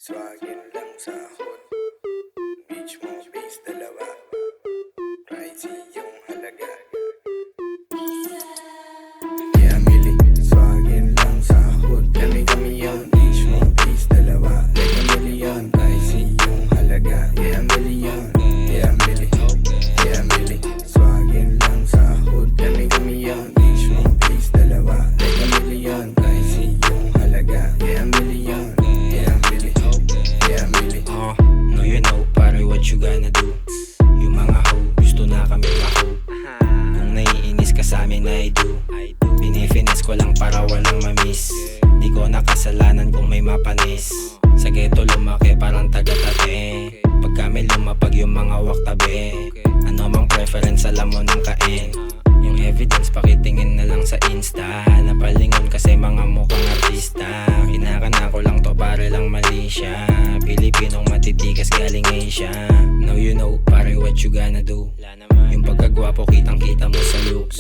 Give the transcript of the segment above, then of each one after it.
Swagin lang sahod, beach mo base dalawa, pricey yung halaga. Yeah, mili, swagin lang sahod, kami yun. Beach mo base dalawa, like a million, pricey yung halaga. Yeah, million, yeah, mili, yeah, mili, swagin lang sahod, kami yun. Beach mo base dalawa, like a million, pricey yung halaga. Yeah, million, yeah, mili, yeah, mili. No you know, pare what you gonna do. Yung mga hoe, gusto na kami ma-hoe. Kung naiinis ka sa amin, I do. Pinifines ko lang para walang mamiss. Di ko nakasalanan kung may mapanis. Sa ghetto lumaki parang taga-tate. Pag kami lumapag yung mga waktabi. Ano mang preference, alam mo ng kain. Yung evidence pakitingin na lang sa Insta. Napalingon kasi mga mukhang artista. Kinakana ko lang to pare lang mali siya. Pilipinong matitigas galing Asia. Now you know pare what you gonna do. Yung pagkagwapo kitang kita mo sa looks.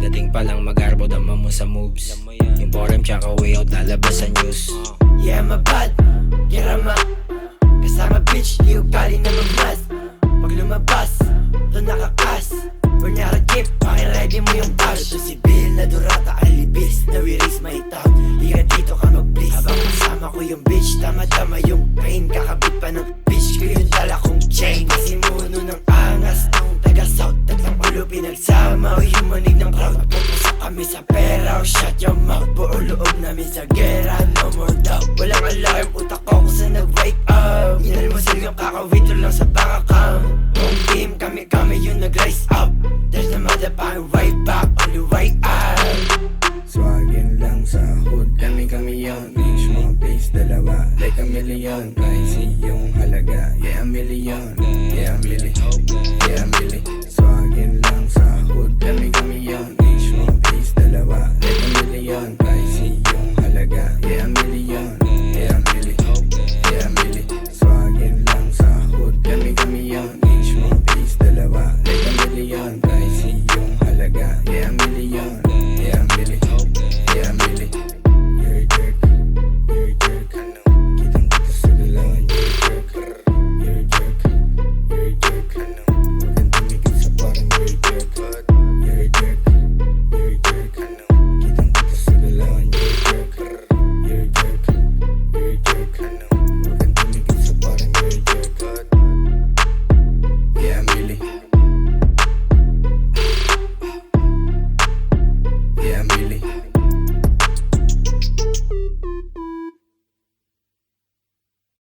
Dating pa lang mag-arbo dama mo sa moves. Yung foreign tsaka way out lalabas sa news. Yeah, I'm a bad, kirama. Kasama bitch, di ugali na magmas. Pag lumabas, to nakakas. Or narakip, pakiready mo yung cash. Ito si Bill na durata alibis. Na we raise my town, higa dito ka mag-please. Habang kasama ko yung bitch, tama-tama yung pain. Kakabit pa ng bitch ko yung dala kong chain. Kasi muno ng angas ng taga-south. Tatlong ulo pinagsama o yung manig ng crowd. Pupusok kami sa pera o shut your mouth. Buo loob namin sa gera, no more doubt. Walang alarm, utak ko kung saan nag-wake up. Inalmusal yung kakawitro lang sa bank account. Home team, kami yung nag-rise up. There's no motherfucking way back, only way out. Swagin lang sahod, kami yun. Beach mo base dalawa, like a million, pricey yung halaga. Yeah, million, yeah, mili, yeah, mili.